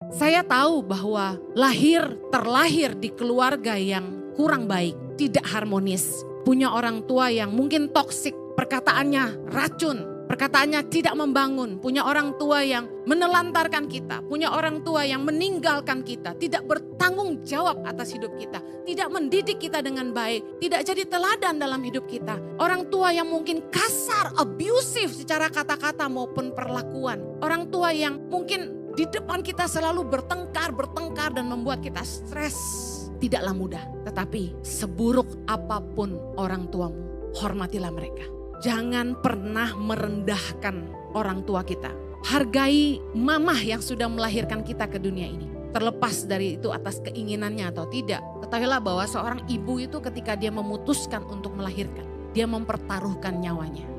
Saya tahu bahwa terlahir di keluarga yang kurang baik, tidak harmonis. Punya orang tua yang mungkin toksik, perkataannya racun, perkataannya tidak membangun. Punya orang tua yang menelantarkan kita, punya orang tua yang meninggalkan kita, tidak bertanggung jawab atas hidup kita, tidak mendidik kita dengan baik, tidak jadi teladan dalam hidup kita. Orang tua yang mungkin kasar, abusive secara kata-kata maupun perlakuan. Orang tua yang mungkin di depan kita selalu bertengkar dan membuat kita stres. Tidaklah mudah, tetapi seburuk apapun orang tuamu, hormatilah mereka. Jangan pernah merendahkan orang tua kita. Hargai mamah yang sudah melahirkan kita ke dunia ini. Terlepas dari itu atas keinginannya atau tidak. Ketahuilah bahwa seorang ibu itu ketika dia memutuskan untuk melahirkan, dia mempertaruhkan nyawanya.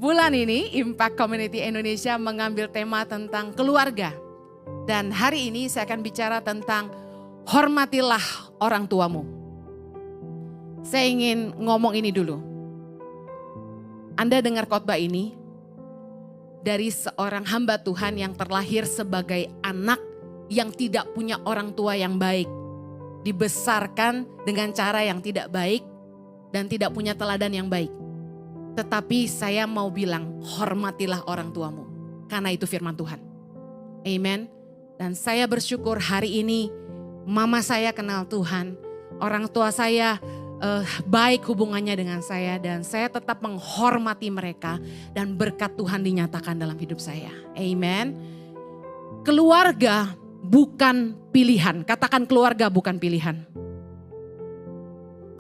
Bulan ini Impact Community Indonesia mengambil tema tentang keluarga. Dan hari ini saya akan bicara tentang hormatilah orang tuamu. Saya ingin ngomong ini dulu. Anda dengar khotbah ini dari seorang hamba Tuhan yang terlahir sebagai anak yang tidak punya orang tua yang baik. Dibesarkan dengan cara yang tidak baik dan tidak punya teladan yang baik. Tetapi saya mau bilang, hormatilah orang tuamu. Karena itu firman Tuhan. Amen. Dan saya bersyukur hari ini mama saya kenal Tuhan. Orang tua saya baik hubungannya dengan saya. Dan saya tetap menghormati mereka. Dan berkat Tuhan dinyatakan dalam hidup saya. Amen. Keluarga bukan pilihan. Katakan keluarga bukan pilihan.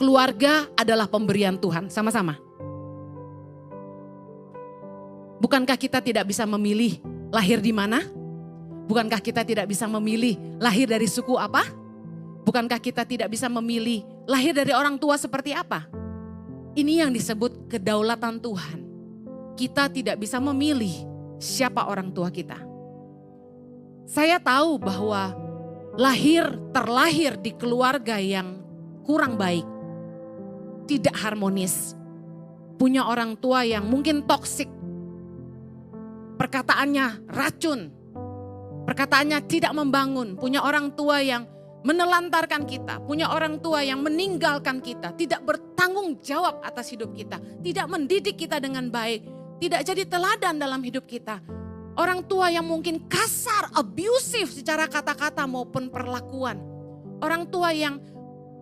Keluarga adalah pemberian Tuhan. Sama-sama. Bukankah kita tidak bisa memilih lahir di mana? Bukankah kita tidak bisa memilih lahir dari suku apa? Bukankah kita tidak bisa memilih lahir dari orang tua seperti apa? Ini yang disebut kedaulatan Tuhan. Kita tidak bisa memilih siapa orang tua kita. Saya tahu bahwa terlahir di keluarga yang kurang baik, tidak harmonis, punya orang tua yang mungkin toksik, perkataannya racun, perkataannya tidak membangun, punya orang tua yang menelantarkan kita, punya orang tua yang meninggalkan kita, tidak bertanggung jawab atas hidup kita, tidak mendidik kita dengan baik, tidak jadi teladan dalam hidup kita. Orang tua yang mungkin kasar, abusive secara kata-kata maupun perlakuan. Orang tua yang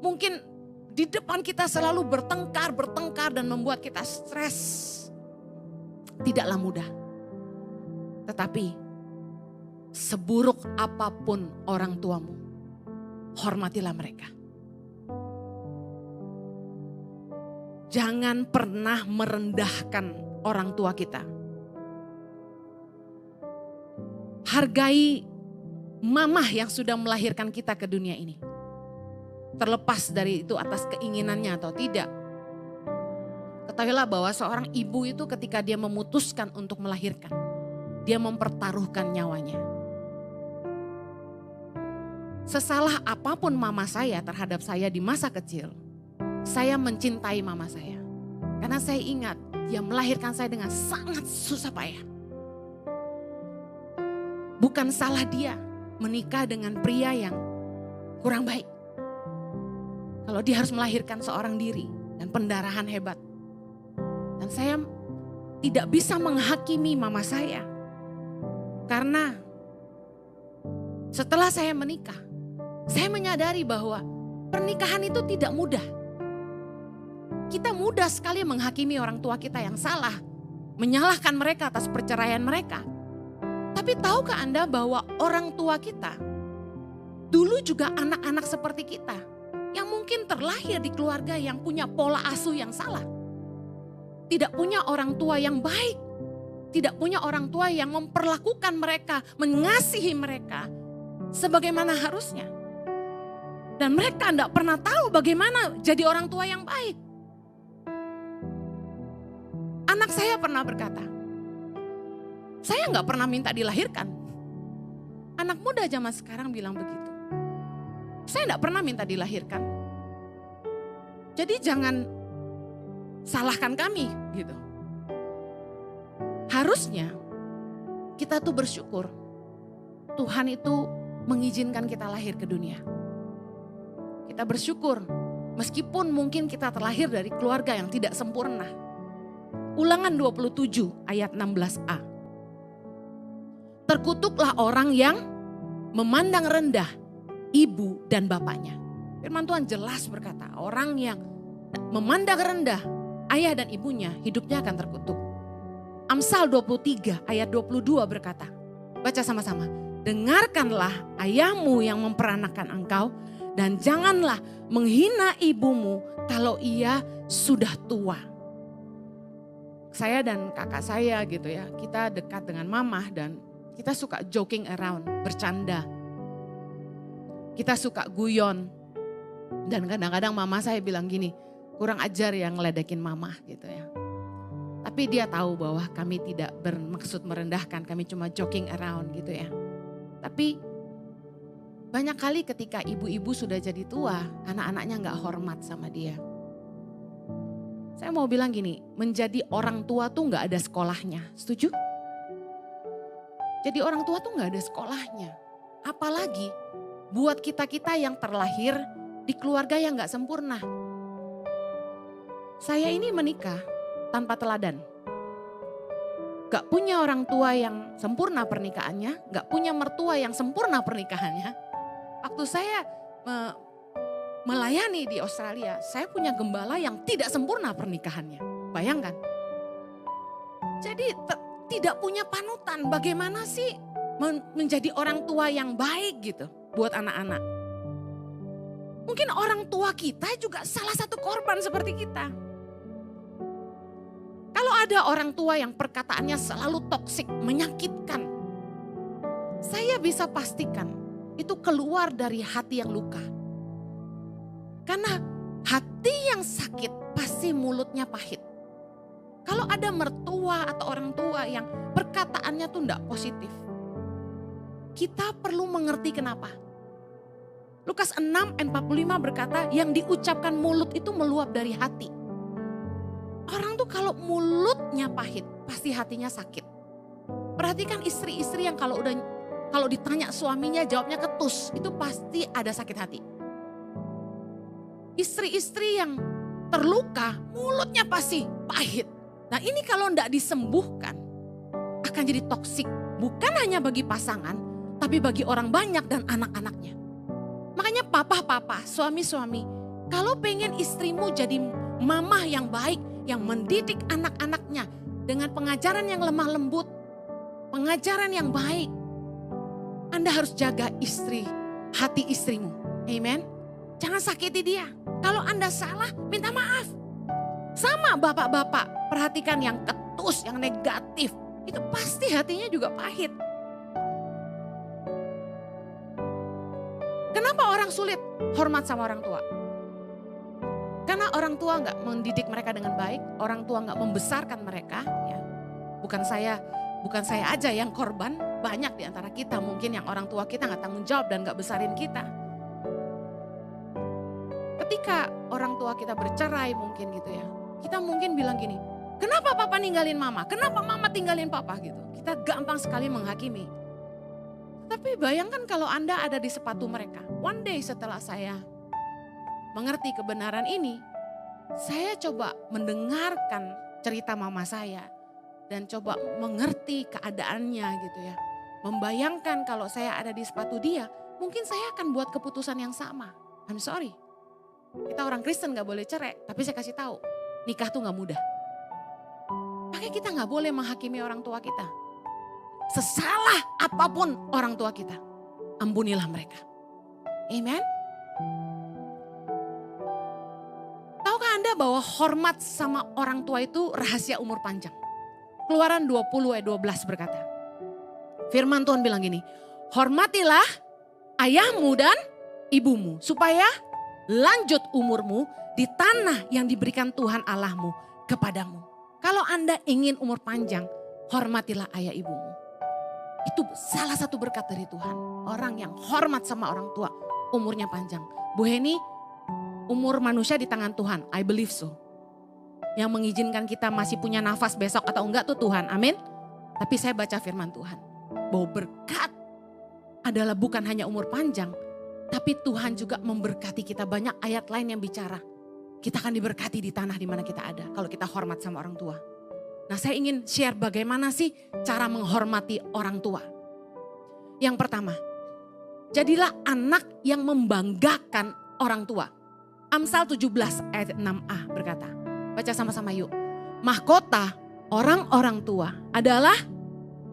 mungkin di depan kita selalu bertengkar dan membuat kita stres. Tidaklah mudah. Tetapi seburuk apapun orang tuamu, hormatilah mereka. Jangan pernah merendahkan orang tua kita. Hargai mamah yang sudah melahirkan kita ke dunia ini. Terlepas dari itu atas keinginannya atau tidak. Ketahuilah bahwa seorang ibu itu ketika dia memutuskan untuk melahirkan, dia mempertaruhkan nyawanya. Sesalah apapun mama saya terhadap saya di masa kecil, saya mencintai mama saya. Karena saya ingat dia melahirkan saya dengan sangat susah payah. Bukan salah dia menikah dengan pria yang kurang baik. Kalau dia harus melahirkan seorang diri dan pendarahan hebat. Dan saya tidak bisa menghakimi mama saya. Karena setelah saya menikah, saya menyadari bahwa pernikahan itu tidak mudah. Kita mudah sekali menghakimi orang tua kita yang salah, menyalahkan mereka atas perceraian mereka. Tapi tahukah Anda bahwa orang tua kita dulu juga anak-anak seperti kita yang mungkin terlahir di keluarga yang punya pola asuh yang salah. Tidak punya orang tua yang baik. Tidak punya orang tua yang memperlakukan mereka, mengasihi mereka sebagaimana harusnya. Dan mereka tidak pernah tahu bagaimana jadi orang tua yang baik. Anak saya pernah berkata, saya nggak pernah minta dilahirkan. Anak muda zaman sekarang bilang begitu. Saya enggak pernah minta dilahirkan. Jadi jangan salahkan kami gitu. Harusnya kita tuh bersyukur Tuhan itu mengizinkan kita lahir ke dunia. Kita bersyukur meskipun mungkin kita terlahir dari keluarga yang tidak sempurna. Ulangan 27 ayat 16a. Terkutuklah orang yang memandang rendah ibu dan bapaknya. Firman Tuhan jelas berkata, orang yang memandang rendah ayah dan ibunya, hidupnya akan terkutuk. Amsal 23 ayat 22 berkata, baca sama-sama. Dengarkanlah ayahmu yang memperanakan engkau dan janganlah menghina ibumu kalau ia sudah tua. Saya dan kakak saya gitu ya, kita dekat dengan mama dan kita suka joking around, bercanda. Kita suka guyon. Dan kadang-kadang mama saya bilang gini, kurang ajar yang ngeledekin mama gitu ya. Tapi dia tahu bahwa kami tidak bermaksud merendahkan, kami cuma joking around gitu ya. Tapi banyak kali ketika ibu-ibu sudah jadi tua, anak-anaknya gak hormat sama dia. Saya mau bilang gini, menjadi orang tua tuh gak ada sekolahnya, setuju? Jadi orang tua tuh gak ada sekolahnya. Apalagi buat kita-kita yang terlahir di keluarga yang gak sempurna. Saya ini menikah tanpa teladan. Gak punya orang tua yang sempurna pernikahannya, gak punya mertua yang sempurna pernikahannya. Waktu saya melayani di Australia, saya punya gembala yang tidak sempurna pernikahannya. Bayangkan. Jadi tidak punya panutan, bagaimana sih menjadi orang tua yang baik gitu buat anak-anak. Mungkin orang tua kita juga salah satu korban seperti kita. Kalau ada orang tua yang perkataannya selalu toksik, menyakitkan, saya bisa pastikan itu keluar dari hati yang luka. Karena hati yang sakit pasti mulutnya pahit. Kalau ada mertua atau orang tua yang perkataannya tuh enggak positif, kita perlu mengerti kenapa. Lukas 6 ayat 45 berkata, yang diucapkan mulut itu meluap dari hati. Orang tuh kalau mulutnya pahit, pasti hatinya sakit. Perhatikan istri-istri yang kalau ditanya suaminya jawabnya ketus, itu pasti ada sakit hati. Istri-istri yang terluka, mulutnya pasti pahit. Nah ini kalau tidak disembuhkan, akan jadi toksik. Bukan hanya bagi pasangan, tapi bagi orang banyak dan anak-anaknya. Makanya papa-papa, suami-suami, kalau pengen istrimu jadi mamah yang baik, yang mendidik anak-anaknya dengan pengajaran yang lemah lembut, pengajaran yang baik, Anda harus jaga hati istrimu. Amen. Jangan sakiti dia. Kalau Anda salah, minta maaf. Sama bapak-bapak, perhatikan yang ketus, yang negatif. Itu pasti hatinya juga pahit. Kenapa orang sulit hormat sama orang tua? Karena orang tua nggak mendidik mereka dengan baik, orang tua nggak membesarkan mereka. Ya. Bukan saya aja yang korban, banyak di antara kita mungkin yang orang tua kita nggak tanggung jawab dan nggak besarin kita. Ketika orang tua kita bercerai mungkin gitu ya, kita mungkin bilang gini, kenapa papa ninggalin mama? Kenapa mama tinggalin papa gitu? Kita gampang sekali menghakimi. Tapi bayangkan kalau Anda ada di sepatu mereka. One day setelah saya mengerti kebenaran ini, saya coba mendengarkan cerita mama saya dan coba mengerti keadaannya gitu ya. Membayangkan kalau saya ada di sepatu dia, mungkin saya akan buat keputusan yang sama. I'm sorry. Kita orang Kristen gak boleh cerai, tapi saya kasih tahu, nikah tuh gak mudah. Makanya kita gak boleh menghakimi orang tua kita. Sesalah apapun orang tua kita, ampunilah mereka. Amen. Tahukah Anda bahwa hormat sama orang tua itu rahasia umur panjang? Keluaran 20 ayat 12 berkata. Firman Tuhan bilang gini, hormatilah ayahmu dan ibumu supaya lanjut umurmu di tanah yang diberikan Tuhan Allahmu kepadamu. Kalau Anda ingin umur panjang, hormatilah ayah ibumu. Itu salah satu berkat dari Tuhan. Orang yang hormat sama orang tua, umurnya panjang. Bu Heni, umur manusia di tangan Tuhan, I believe so. Yang mengizinkan kita masih punya nafas besok atau enggak tuh Tuhan, amin. Tapi saya baca firman Tuhan, bahwa berkat adalah bukan hanya umur panjang, tapi Tuhan juga memberkati kita. Banyak ayat lain yang bicara, kita akan diberkati di tanah di mana kita ada, kalau kita hormat sama orang tua. Nah, saya ingin share bagaimana sih cara menghormati orang tua. Yang pertama, jadilah anak yang membanggakan orang tua. Amsal 17 ayat 6a berkata, baca sama-sama yuk. Mahkota orang-orang tua adalah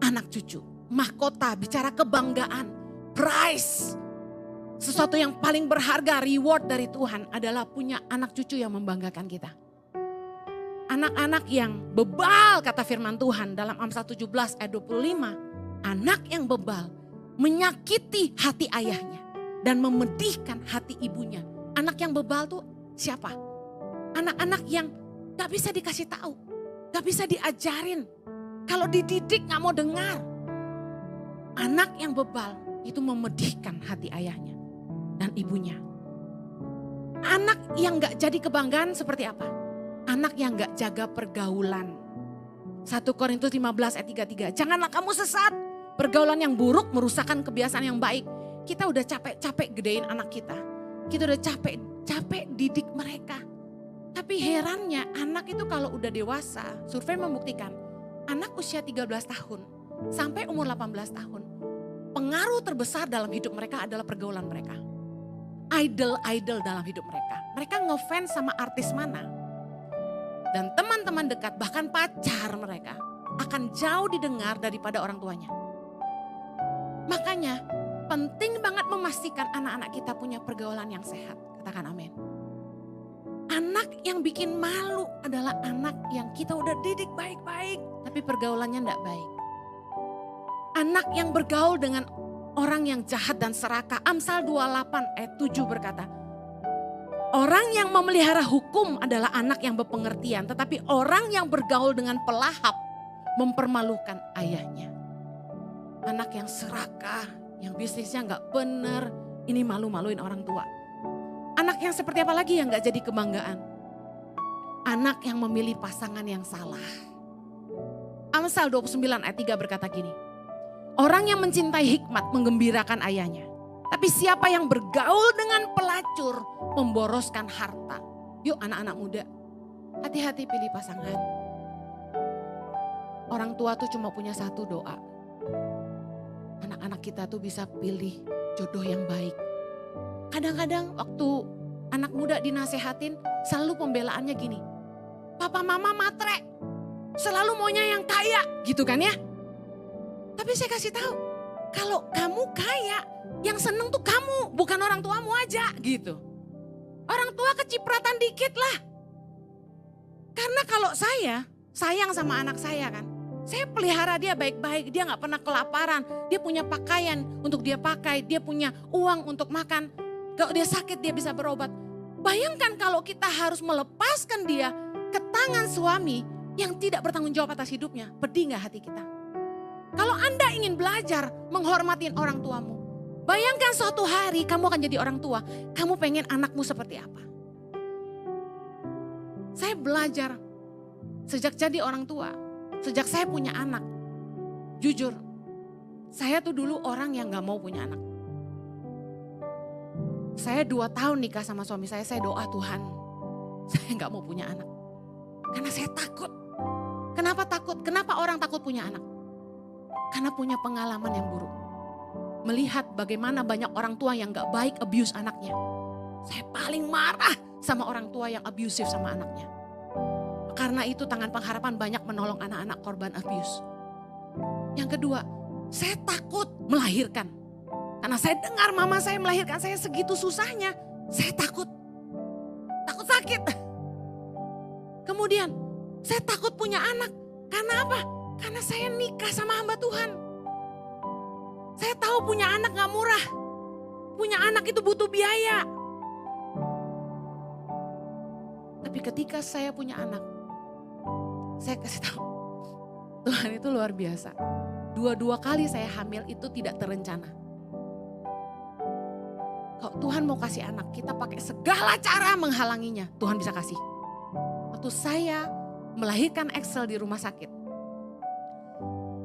anak cucu. Mahkota bicara kebanggaan, prize. Sesuatu yang paling berharga, reward dari Tuhan adalah punya anak cucu yang membanggakan kita. Anak-anak yang bebal kata firman Tuhan dalam Amsal 17 ayat 25. Anak yang bebal menyakiti hati ayahnya dan memedihkan hati ibunya. Anak yang bebal tuh siapa? Anak-anak yang gak bisa dikasih tahu, gak bisa diajarin. Kalau dididik gak mau dengar. Anak yang bebal itu memedihkan hati ayahnya dan ibunya. Anak yang gak jadi kebanggaan seperti apa? Anak yang gak jaga pergaulan. 1 Korintus 15 ayat 33. Janganlah kamu sesat. Pergaulan yang buruk merusakkan kebiasaan yang baik. Kita udah capek-capek gedein anak kita. Kita udah capek-capek didik mereka. Tapi herannya anak itu kalau udah dewasa, survei membuktikan anak usia 13 tahun sampai umur 18 tahun. Pengaruh terbesar dalam hidup mereka adalah pergaulan mereka. Idol-idol dalam hidup mereka. Mereka ngefans sama artis mana. Dan teman-teman dekat bahkan pacar mereka akan jauh didengar daripada orang tuanya. Makanya penting banget memastikan anak-anak kita punya pergaulan yang sehat. Katakan amin. Anak yang bikin malu adalah anak yang kita udah didik baik-baik tapi pergaulannya enggak baik. Anak yang bergaul dengan orang yang jahat dan serakah. Amsal 28 ayat 7 berkata, orang yang memelihara hukum adalah anak yang berpengertian, tetapi orang yang bergaul dengan pelahap mempermalukan ayahnya. Anak yang serakah, yang bisnisnya gak bener, ini malu-maluin orang tua. Anak yang seperti apa lagi yang gak jadi kebanggaan? Anak yang memilih pasangan yang salah. Amsal 29 ayat 3 berkata gini, orang yang mencintai hikmat menggembirakan ayahnya. Tapi siapa yang bergaul dengan pelacur memboroskan harta. Yuk anak-anak muda, hati-hati pilih pasangan. Orang tua tuh cuma punya satu doa. Anak-anak kita tuh bisa pilih jodoh yang baik. Kadang-kadang waktu anak muda dinasehatin selalu pembelaannya gini. Papa mama matre, selalu maunya yang kaya gitu kan ya. Tapi saya kasih tahu, kalau kamu kaya, yang seneng tuh kamu, bukan orang tuamu aja gitu. Orang tua kecipratan dikit lah. Karena kalau saya sayang sama anak saya kan, saya pelihara dia baik-baik, dia gak pernah kelaparan, dia punya pakaian untuk dia pakai, dia punya uang untuk makan. Kalau dia sakit dia bisa berobat. Bayangkan kalau kita harus melepaskan dia ke tangan suami yang tidak bertanggung jawab atas hidupnya, pedih gak hati kita? Kalau Anda ingin belajar menghormatin orang tuamu, bayangkan suatu hari kamu akan jadi orang tua, kamu pengen anakmu seperti apa? Saya belajar sejak jadi orang tua, sejak saya punya anak. Jujur, saya tuh dulu orang yang gak mau punya anak. Saya 2 tahun nikah sama suami saya doa Tuhan, saya gak mau punya anak. Karena saya takut. Kenapa takut? Kenapa orang takut punya anak? Karena punya pengalaman yang buruk. Melihat bagaimana banyak orang tua yang gak baik abuse anaknya. Saya paling marah sama orang tua yang abusive sama anaknya. Karena itu Tangan Pengharapan banyak menolong anak-anak korban abuse. Yang kedua, saya takut melahirkan. Karena saya dengar mama saya melahirkan saya segitu susahnya. Saya takut. Takut sakit. Kemudian saya takut punya anak. Karena apa? Karena saya nikah sama hamba Tuhan. Saya tahu punya anak gak murah. Punya anak itu butuh biaya. Tapi ketika saya punya anak, saya kasih tahu, Tuhan itu luar biasa. Dua-dua kali saya hamil itu tidak terencana. Kalau Tuhan mau kasih anak, kita pakai segala cara menghalanginya. Tuhan bisa kasih. Waktu saya melahirkan Axel di rumah sakit,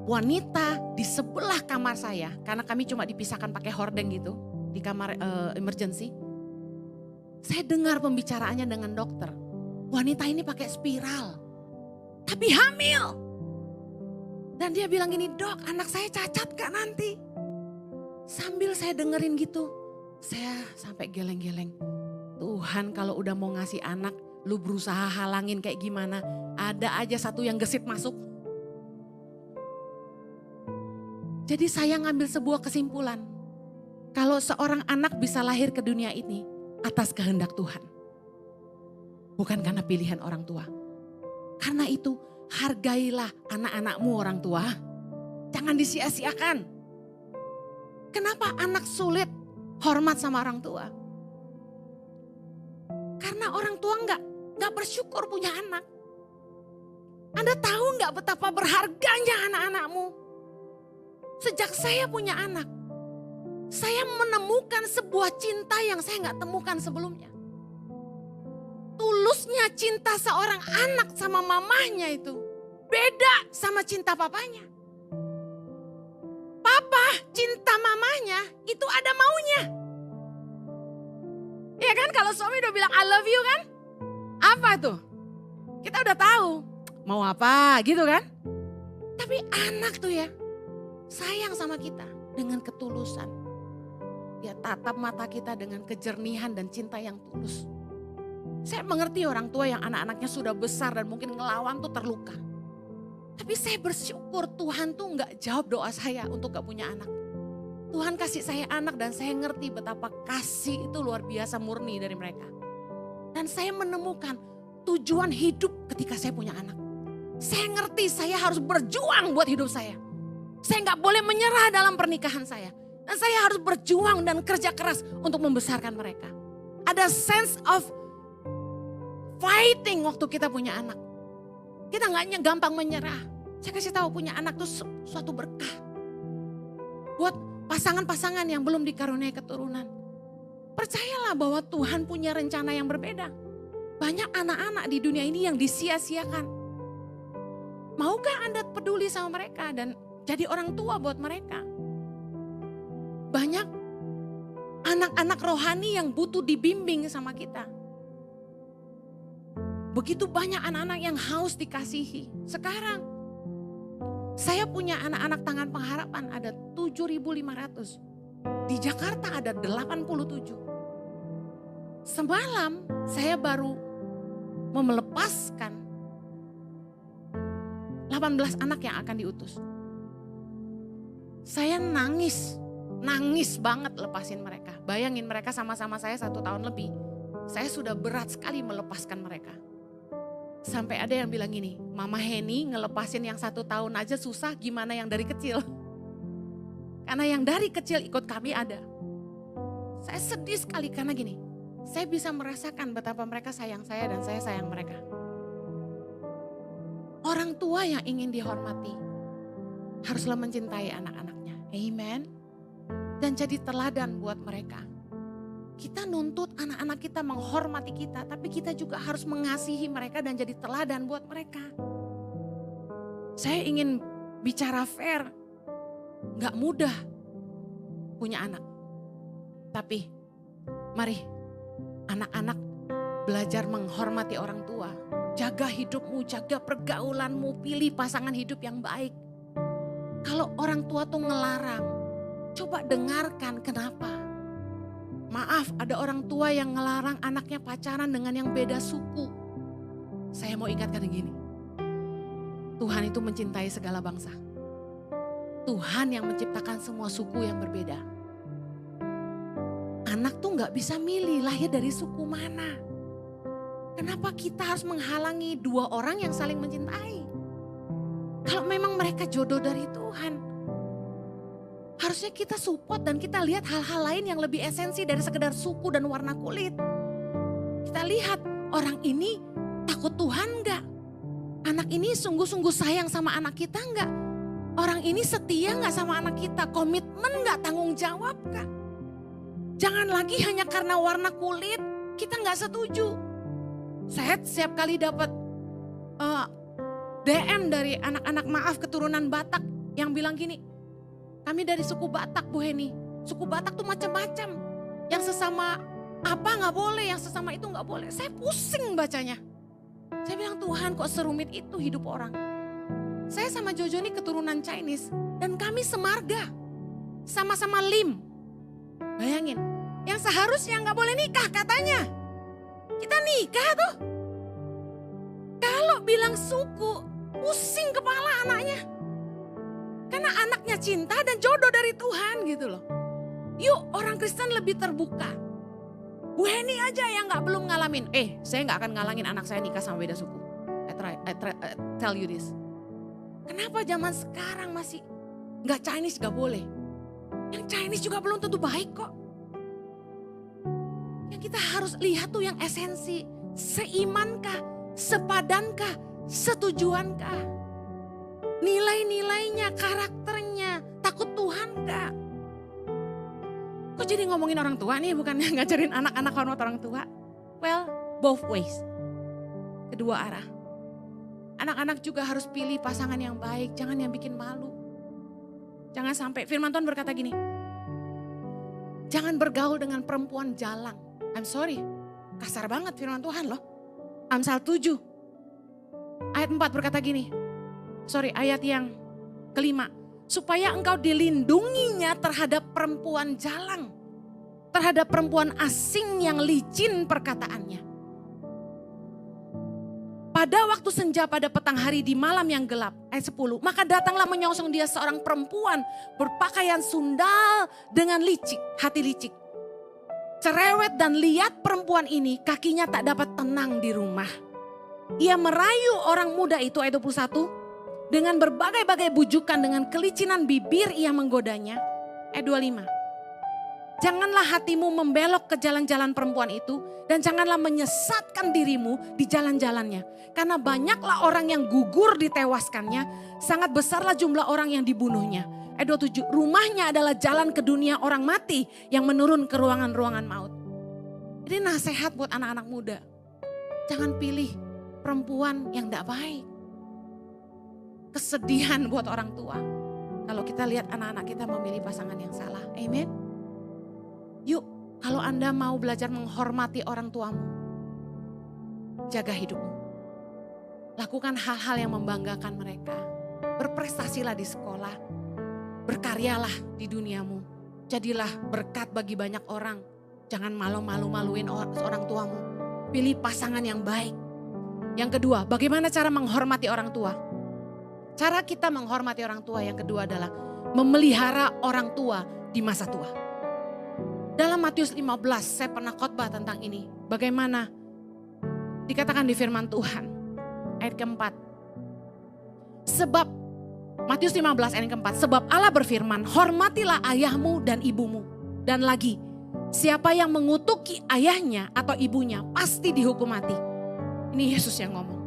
wanita di sebelah kamar saya, karena kami cuma dipisahkan pakai hordeng gitu, di kamar emergency. Saya dengar pembicaraannya dengan dokter. Wanita ini pakai spiral, tapi hamil. Dan dia bilang gini, "Dok, anak saya cacat gak nanti?" Sambil saya dengerin gitu, saya sampai geleng-geleng. Tuhan kalau udah mau ngasih anak, lu berusaha halangin kayak gimana, ada aja satu yang gesit masuk. Jadi saya ngambil sebuah kesimpulan. Kalau seorang anak bisa lahir ke dunia ini atas kehendak Tuhan. Bukan karena pilihan orang tua. Karena itu hargailah anak-anakmu orang tua. Jangan disia-siakan. Kenapa anak sulit hormat sama orang tua? Karena orang tua nggak bersyukur punya anak. Anda tahu nggak betapa berharganya anak-anakmu? Sejak saya punya anak, saya menemukan sebuah cinta yang saya nggak temukan sebelumnya. Tulusnya cinta seorang anak sama mamahnya itu beda sama cinta papanya. Papa cinta mamahnya itu ada maunya. Ya kan, kalau suami udah bilang I love you kan? Apa tuh? Kita udah tahu mau apa gitu kan? Tapi anak tuh ya sayang sama kita dengan ketulusan. Dia tatap mata kita dengan kejernihan dan cinta yang tulus. Saya mengerti orang tua yang anak-anaknya sudah besar dan mungkin ngelawan tuh terluka. Tapi saya bersyukur Tuhan tuh gak jawab doa saya untuk gak punya anak. Tuhan kasih saya anak dan saya ngerti betapa kasih itu luar biasa murni dari mereka. Dan saya menemukan tujuan hidup ketika saya punya anak. Saya ngerti saya harus berjuang buat hidup saya. Saya gak boleh menyerah dalam pernikahan saya. Dan saya harus berjuang dan kerja keras untuk membesarkan mereka. Ada sense of fighting waktu kita punya anak. Kita nggak gampang menyerah. Saya kasih tahu punya anak itu suatu berkah. Buat pasangan-pasangan yang belum dikaruniai keturunan. Percayalah bahwa Tuhan punya rencana yang berbeda. Banyak anak-anak di dunia ini yang disia-siakan. Maukah Anda peduli sama mereka dan jadi orang tua buat mereka? Banyak anak-anak rohani yang butuh dibimbing sama kita. Begitu banyak anak-anak yang haus dikasihi. Sekarang saya punya anak-anak tangan pengharapan ada 7.500. Di Jakarta ada 87. Semalam saya baru melepaskan 18 anak yang akan diutus. Saya nangis banget lepasin mereka. Bayangin mereka sama-sama saya 1 tahun lebih. Saya sudah berat sekali melepaskan mereka. Sampai ada yang bilang gini, Mama Heni ngelepasin yang 1 tahun aja susah, gimana yang dari kecil? Karena yang dari kecil ikut kami ada. Saya sedih sekali karena gini, saya bisa merasakan betapa mereka sayang saya dan saya sayang mereka. Orang tua yang ingin dihormati haruslah mencintai anak-anaknya. Amen. Dan jadi teladan buat mereka. Kita nuntut anak-anak kita menghormati kita, tapi kita juga harus mengasihi mereka dan jadi teladan buat mereka. Saya ingin bicara fair, gak mudah punya anak. Tapi mari anak-anak belajar menghormati orang tua. Jaga hidupmu, jaga pergaulanmu, pilih pasangan hidup yang baik. Kalau orang tua tuh ngelarang, coba dengarkan kenapa. Maaf, ada orang tua yang ngelarang anaknya pacaran dengan yang beda suku. Saya mau ingatkan begini. Tuhan itu mencintai segala bangsa. Tuhan yang menciptakan semua suku yang berbeda. Anak tuh gak bisa milih lahir dari suku mana. Kenapa kita harus menghalangi 2 orang yang saling mencintai? Kalau memang mereka jodoh dari Tuhan. Harusnya kita support dan kita lihat hal-hal lain yang lebih esensi dari sekedar suku dan warna kulit. Kita lihat orang ini takut Tuhan enggak? Anak ini sungguh-sungguh sayang sama anak kita enggak? Orang ini setia gak sama anak kita? Komitmen gak, tanggung jawab gak? Jangan lagi hanya karena warna kulit kita gak setuju. Saya setiap kali dapat DM dari anak-anak maaf keturunan Batak yang bilang gini, kami dari suku Batak Bu Heni. Suku Batak tuh macam-macam. Yang sesama apa gak boleh, yang sesama itu gak boleh. Saya pusing bacanya. Saya bilang Tuhan kok serumit itu hidup orang. Saya sama Jojo ini keturunan Chinese dan kami semarga. Sama-sama Lim. Bayangin, yang seharusnya gak boleh nikah katanya. Kita nikah tuh. Kalau bilang suku, pusing kepala anaknya. Karena anaknya cinta dan jodoh dari Tuhan gitu loh. Yuk orang Kristen lebih terbuka. Bu Heni aja yang gak belum ngalamin. Saya gak akan ngalangin anak saya nikah sama beda suku. I tell you this. Kenapa zaman sekarang masih gak Chinese gak boleh? Yang Chinese juga belum tentu baik kok. Yang kita harus lihat tuh yang esensi. Seimankah, sepadankah, setujuankah? Nilai-nilainya, karakternya, takut Tuhan gak? Kok jadi ngomongin orang tua nih, bukannya ngajarin anak-anak hormat orang tua? Well, both ways. Kedua arah. Anak-anak juga harus pilih pasangan yang baik, jangan yang bikin malu. Jangan sampai, firman Tuhan berkata gini, jangan bergaul dengan perempuan jalang. I'm sorry, kasar banget firman Tuhan loh. Amsal 7, ayat 4 berkata gini, ayat yang kelima. Supaya engkau dilindunginya terhadap perempuan jalang. Terhadap perempuan asing yang licin perkataannya. Pada waktu senja pada petang hari di malam yang gelap, ayat 10. Maka datanglah menyongsong dia seorang perempuan berpakaian sundal dengan licik, hati licik. Cerewet dan liat perempuan ini kakinya tak dapat tenang di rumah. Ia merayu orang muda itu, ayat 21. Dengan berbagai-bagai bujukan, dengan kelicinan bibir ia menggodanya. Ayat 25. Janganlah hatimu membelok ke jalan-jalan perempuan itu. Dan janganlah menyesatkan dirimu di jalan-jalannya. Karena banyaklah orang yang gugur ditewaskannya. Sangat besarlah jumlah orang yang dibunuhnya. Ayat 27. Rumahnya adalah jalan ke dunia orang mati yang menurun ke ruangan-ruangan maut. Ini nasihat buat anak-anak muda. Jangan pilih perempuan yang tidak baik. Kesedihan buat orang tua. Kalau kita lihat anak-anak kita memilih pasangan yang salah. Amen. Yuk, kalau Anda mau belajar menghormati orang tuamu, jaga hidupmu. Lakukan hal-hal yang membanggakan mereka. Berprestasilah di sekolah. Berkaryalah di duniamu. Jadilah berkat bagi banyak orang. Jangan malu-maluin orang tuamu. Pilih pasangan yang baik. Yang kedua, bagaimana cara menghormati orang tua? Cara kita menghormati orang tua yang kedua adalah memelihara orang tua di masa tua. Dalam Matius 15 saya pernah khotbah tentang ini. Bagaimana dikatakan di firman Tuhan ayat keempat. Sebab Matius 15 ayat keempat. Sebab Allah berfirman, hormatilah ayahmu dan ibumu. Dan lagi, siapa yang mengutuki ayahnya atau ibunya pasti dihukum mati. Ini Yesus yang ngomong.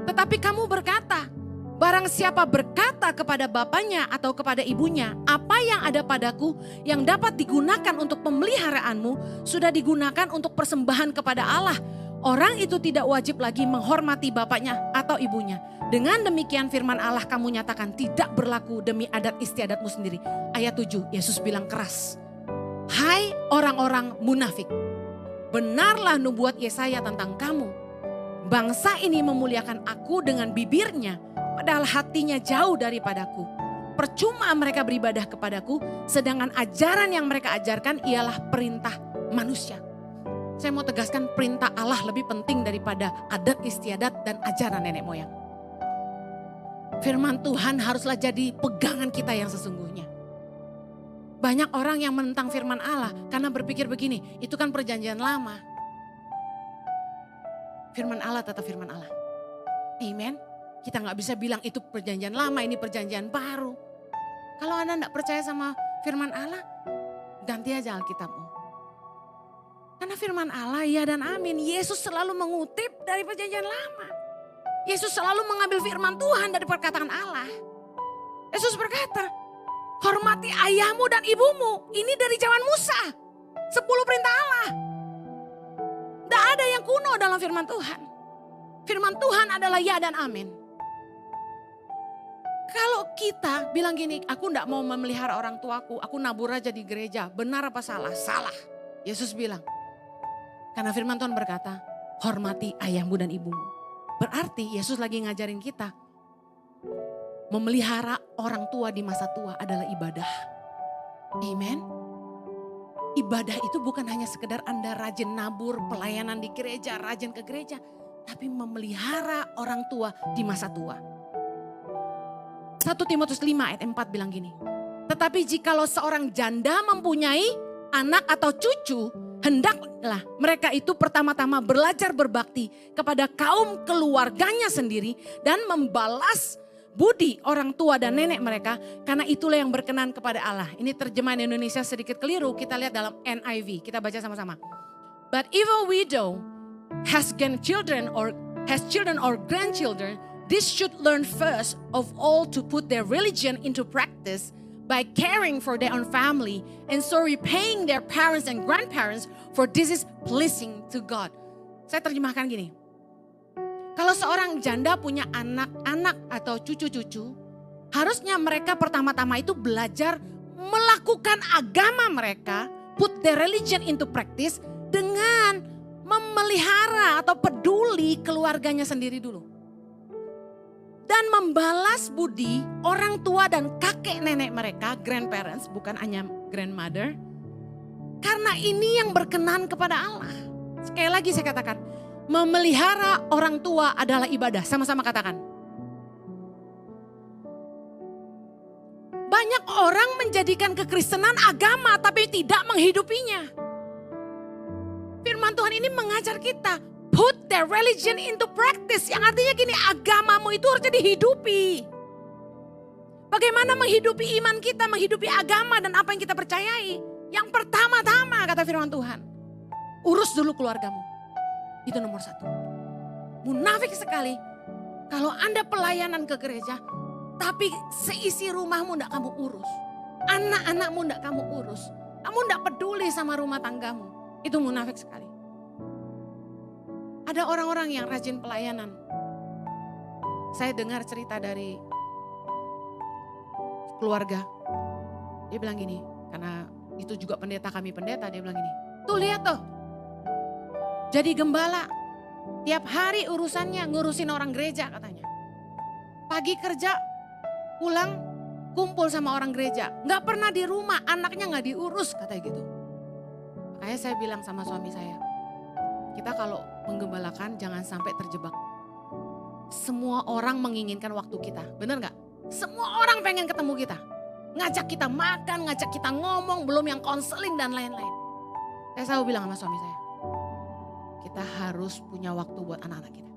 Tetapi kamu berkata, barang siapa berkata kepada bapaknya atau kepada ibunya, apa yang ada padaku yang dapat digunakan untuk pemeliharaanmu, sudah digunakan untuk persembahan kepada Allah. Orang itu tidak wajib lagi menghormati bapaknya atau ibunya. Dengan demikian firman Allah kamu nyatakan tidak berlaku demi adat istiadatmu sendiri. Ayat 7, Yesus bilang keras. Hai orang-orang munafik, benarlah nubuat Yesaya tentang kamu. Bangsa ini memuliakan aku dengan bibirnya, padahal hatinya jauh daripadaku. Percuma mereka beribadah kepadaku, sedangkan ajaran yang mereka ajarkan ialah perintah manusia. Saya mau tegaskan perintah Allah lebih penting daripada adat istiadat dan ajaran nenek moyang. Firman Tuhan haruslah jadi pegangan kita yang sesungguhnya. Banyak orang yang menentang firman Allah karena berpikir begini, itu kan perjanjian lama. Firman Allah tetap firman Allah. Amen. Kita gak bisa bilang itu perjanjian lama, ini perjanjian baru. Kalau Anda gak percaya sama firman Allah, ganti aja Alkitabmu. Karena firman Allah ya dan amin. Yesus selalu mengutip dari perjanjian lama. Yesus selalu mengambil firman Tuhan dari perkataan Allah. Yesus berkata, hormati ayahmu dan ibumu. Ini dari zaman Musa. 10 perintah Allah. Tidak ada yang kuno dalam firman Tuhan. Firman Tuhan adalah ya dan amin. Kalau kita bilang gini, aku tidak mau memelihara orang tuaku, aku nabur aja di gereja. Benar apa salah? Salah. Yesus bilang, karena firman Tuhan berkata, hormati ayahmu dan ibumu. Berarti Yesus lagi ngajarin kita, memelihara orang tua di masa tua adalah ibadah. Amen. Ibadah itu bukan hanya sekedar Anda rajin nabur, pelayanan di gereja, rajin ke gereja. Tapi memelihara orang tua di masa tua. 1 Timotius 5 ayat 4 bilang gini. Tetapi jikalau seorang janda mempunyai anak atau cucu, hendaklah mereka itu pertama-tama belajar berbakti kepada kaum keluarganya sendiri dan membalas budi orang tua dan nenek mereka, karena itulah yang berkenan kepada Allah. Ini terjemahan Indonesia sedikit keliru, kita lihat dalam NIV, kita baca sama-sama. But if a widow has grandchildren or grandchildren, this should learn first of all to put their religion into practice by caring for their own family and so repaying their parents and grandparents, for this is pleasing to God. Saya terjemahkan gini. Kalau seorang janda punya anak-anak atau cucu-cucu, harusnya mereka pertama-tama itu belajar melakukan agama mereka, put their religion into practice, dengan memelihara atau peduli keluarganya sendiri dulu. Dan membalas budi orang tua dan kakek nenek mereka, grandparents, bukan hanya grandmother. Karena ini yang berkenan kepada Allah. Sekali lagi saya katakan, memelihara orang tua adalah ibadah. Sama-sama katakan. Banyak orang menjadikan kekristenan agama tapi tidak menghidupinya. Firman Tuhan ini mengajar kita, put their religion into practice. Yang artinya gini, agamamu itu harusnya dihidupi. Bagaimana menghidupi iman kita, menghidupi agama dan apa yang kita percayai. Yang pertama-tama kata firman Tuhan, urus dulu keluargamu. Itu nomor 1. Munafik sekali kalau Anda pelayanan ke gereja, tapi seisi rumahmu tidak kamu urus. Anak-anakmu tidak kamu urus. Kamu tidak peduli sama rumah tanggamu. Itu munafik sekali. Ada orang-orang yang rajin pelayanan. Saya dengar cerita dari keluarga. Dia bilang gini, karena itu juga pendeta kami pendeta, dia bilang gini. Tuh lihat tuh, jadi gembala. Tiap hari urusannya ngurusin orang gereja katanya. Pagi kerja, pulang kumpul sama orang gereja. Gak pernah di rumah, anaknya gak diurus katanya gitu. Makanya saya bilang sama suami saya, kita kalau menggembalakan jangan sampai terjebak. Semua orang menginginkan waktu kita, benar gak? Semua orang pengen ketemu kita. Ngajak kita makan, ngajak kita ngomong, belum yang konseling dan lain-lain. Saya selalu bilang sama suami saya, kita harus punya waktu buat anak-anak kita.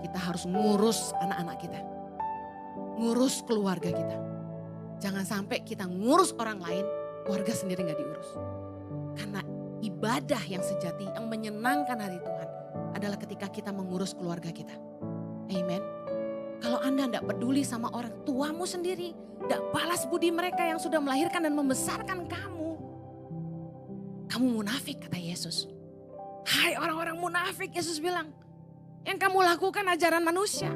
Kita harus ngurus anak-anak kita. Ngurus keluarga kita. Jangan sampai kita ngurus orang lain, keluarga sendiri gak diurus. Karena ibadah yang sejati, yang menyenangkan hati Tuhan adalah ketika kita mengurus keluarga kita. Amen. Kalau Anda tidak peduli sama orang tuamu sendiri, tidak balas budi mereka yang sudah melahirkan dan membesarkan kamu, kamu munafik kata Yesus. Hai orang-orang munafik, Yesus bilang, yang kamu lakukan ajaran manusia.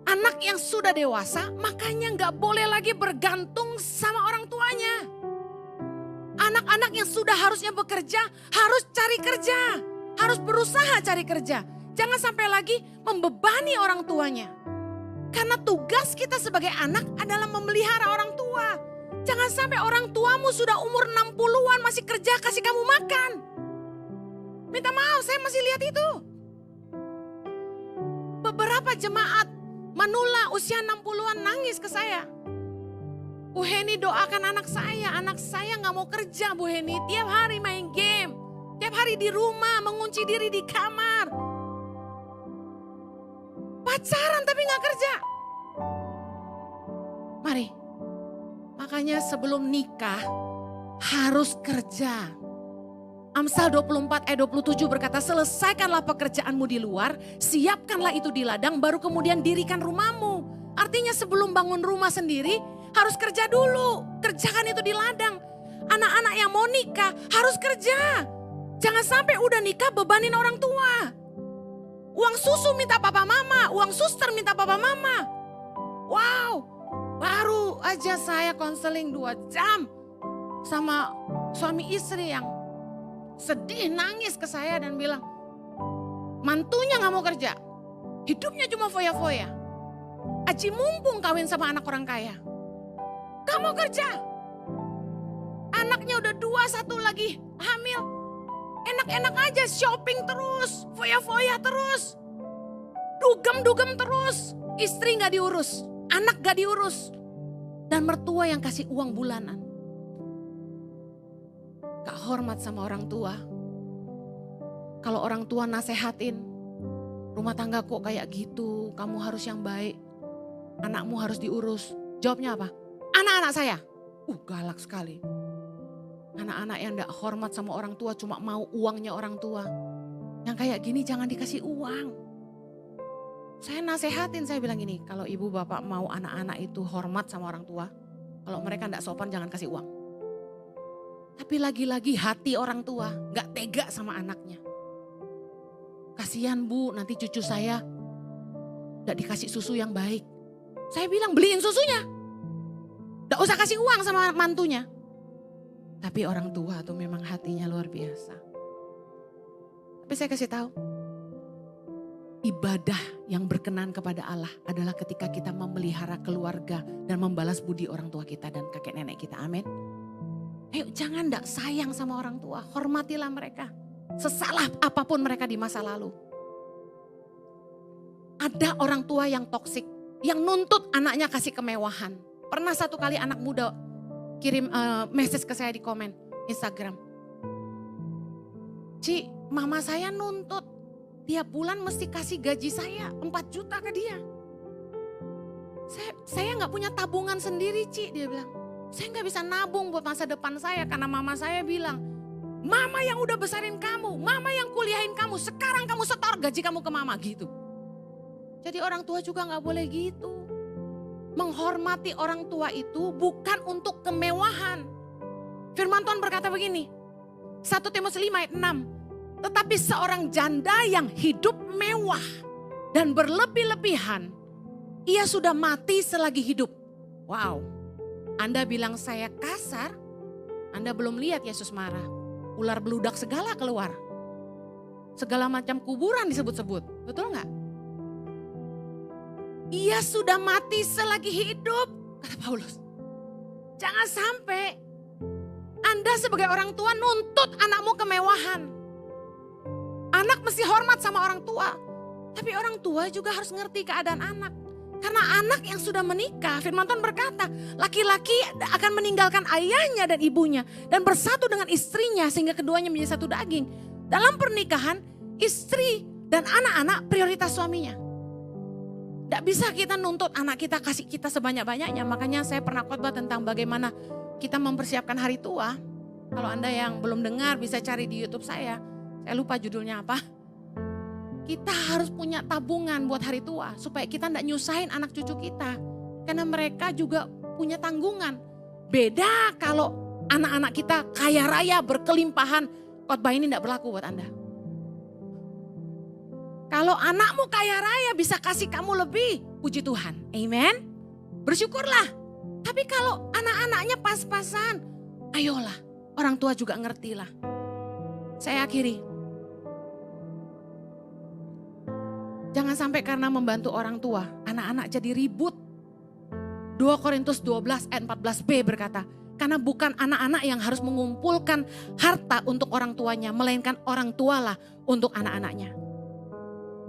Anak yang sudah dewasa makanya gak boleh lagi bergantung sama orang tuanya. Anak-anak yang sudah harusnya bekerja harus cari kerja, harus berusaha cari kerja. Jangan sampai lagi membebani orang tuanya. Karena tugas kita sebagai anak adalah memelihara orang tua. Jangan sampai orang tuamu sudah umur 60-an masih kerja kasih kamu makan. Minta maaf, saya masih lihat itu. Beberapa jemaat manula usia 60-an nangis ke saya. Bu Heni doakan anak saya gak mau kerja Bu Heni. Tiap hari main game, tiap hari di rumah mengunci diri di kamar. Pacaran tapi gak kerja. Mari, makanya sebelum nikah harus kerja. Amsal 24 ayat 27 berkata, selesaikanlah pekerjaanmu di luar, siapkanlah itu di ladang, baru kemudian dirikan rumahmu. Artinya sebelum bangun rumah sendiri, harus kerja dulu. Kerjakan itu di ladang. Anak-anak yang mau nikah harus kerja. Jangan sampai udah nikah bebanin orang tua. Uang susu minta papa mama, uang suster minta papa mama. Wow, baru aja saya konseling 2 jam sama suami istri yang sedih nangis ke saya dan bilang, mantunya gak mau kerja, hidupnya cuma foya-foya. Aji mumpung kawin sama anak orang kaya, gak mau kerja. Anaknya udah 2, 1 lagi hamil. Enak-enak aja shopping terus, foya-foya terus. Dugem-dugem terus, istri gak diurus, anak gak diurus. Dan mertua yang kasih uang bulanan. Gak hormat sama orang tua. Kalau orang tua nasehatin, rumah tangga kok kayak gitu, kamu harus yang baik. Anakmu harus diurus. Jawabnya apa? Anak-anak saya. Galak sekali. Anak-anak yang gak hormat sama orang tua cuma mau uangnya orang tua. Yang kayak gini jangan dikasih uang. Saya nasehatin, saya bilang gini, kalau ibu bapak mau anak-anak itu hormat sama orang tua, kalau mereka gak sopan jangan kasih uang. Tapi lagi-lagi hati orang tua gak tega sama anaknya. Kasihan bu, nanti cucu saya gak dikasih susu yang baik. Saya bilang beliin susunya. Gak usah kasih uang sama mantunya. Tapi orang tua tuh memang hatinya luar biasa. Tapi saya kasih tahu, ibadah yang berkenan kepada Allah adalah ketika kita memelihara keluarga dan membalas budi orang tua kita dan kakek nenek kita. Amin. Ayo jangan ndak sayang sama orang tua, hormatilah mereka. Sesalah apapun mereka di masa lalu. Ada orang tua yang toksik, yang nuntut anaknya kasih kemewahan. Pernah satu kali anak muda kirim message ke saya di komen Instagram. Ci, mama saya nuntut tiap bulan mesti kasih gaji saya 4 juta ke dia. Saya gak punya tabungan sendiri Ci, dia bilang. Saya gak bisa nabung buat masa depan saya karena mama saya bilang, mama yang udah besarin kamu, mama yang kuliahin kamu, sekarang kamu setor gaji kamu ke mama gitu. Jadi orang tua juga gak boleh gitu. Menghormati orang tua itu bukan untuk kemewahan. Firman Tuhan berkata begini, 1 Timotius 5 ayat 6. Tetapi seorang janda yang hidup mewah dan berlebih-lebihan, ia sudah mati selagi hidup. Wow. Anda bilang saya kasar, Anda belum lihat Yesus marah. Ular beludak segala keluar. Segala macam kuburan disebut-sebut. Betul nggak? Ia sudah mati selagi hidup, kata Paulus. Jangan sampai Anda sebagai orang tua nuntut anakmu kemewahan. Anak mesti hormat sama orang tua. Tapi orang tua juga harus ngerti keadaan anak. Karena anak yang sudah menikah, firman Tuhan berkata, laki-laki akan meninggalkan ayahnya dan ibunya dan bersatu dengan istrinya sehingga keduanya menjadi satu daging. Dalam pernikahan, istri dan anak-anak prioritas suaminya. Tidak bisa kita nuntut anak kita kasih kita sebanyak-banyaknya. Makanya saya pernah khotbah tentang bagaimana kita mempersiapkan hari tua. Kalau Anda yang belum dengar bisa cari di YouTube saya. Saya lupa judulnya apa. Kita harus punya tabungan buat hari tua supaya kita tidak nyusahin anak cucu kita. Karena mereka juga punya tanggungan. Beda kalau anak-anak kita kaya raya berkelimpahan, khotbah ini tidak berlaku buat Anda. Kalau anakmu kaya raya bisa kasih kamu lebih, puji Tuhan. Amen. Bersyukurlah. Tapi kalau anak-anaknya pas-pasan, ayolah orang tua juga ngertilah. Saya akhiri. Jangan sampai karena membantu orang tua, anak-anak jadi ribut. 2 Korintus 12 ayat 14b berkata, karena bukan anak-anak yang harus mengumpulkan harta untuk orang tuanya, melainkan orang tualah untuk anak-anaknya.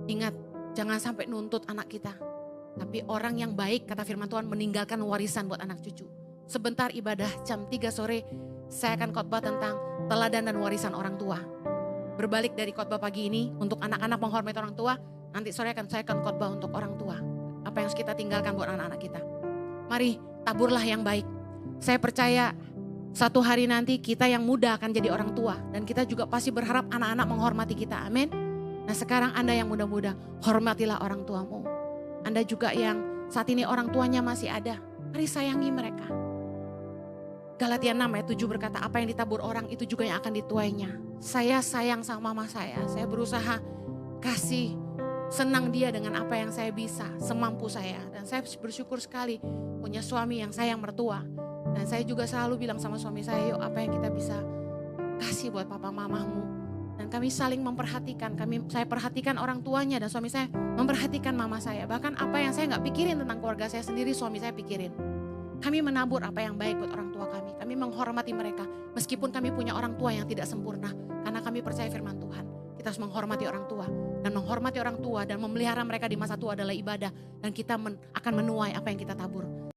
Ingat, jangan sampai nuntut anak kita. Tapi orang yang baik, kata firman Tuhan, meninggalkan warisan buat anak cucu. Sebentar ibadah jam 3 sore, saya akan khotbah tentang teladan dan warisan orang tua. Berbalik dari khotbah pagi ini, untuk anak-anak menghormati orang tua, nanti sore saya akan khotbah untuk orang tua. Apa yang harus kita tinggalkan buat anak-anak kita. Mari taburlah yang baik. Saya percaya Suatu hari nanti kita yang muda akan jadi orang tua. Dan kita juga pasti berharap anak-anak menghormati kita. Amin. Nah sekarang Anda yang muda-muda, hormatilah orang tuamu. Anda juga yang saat ini orang tuanya masih ada, mari sayangi mereka. Galatia 6 ayat 7 berkata, apa yang ditabur orang itu juga yang akan dituainya. Saya sayang sama mama saya berusaha kasih senang dia dengan apa yang saya bisa, semampu saya. Dan saya bersyukur sekali punya suami yang sayang mertua. Dan saya juga selalu bilang sama suami saya, yuk apa yang kita bisa kasih buat papa mamamu. Dan kami saling memperhatikan, saya perhatikan orang tuanya dan suami saya memperhatikan mama saya. Bahkan apa yang saya gak pikirin tentang keluarga saya sendiri, suami saya pikirin. Kami menabur apa yang baik buat orang tua kami. Kami menghormati mereka meskipun kami punya orang tua yang tidak sempurna. Karena kami percaya firman Tuhan. Kita harus menghormati orang tua. Dan menghormati orang tua dan memelihara mereka di masa tua adalah ibadah. Dan kita akan menuai apa yang kita tabur.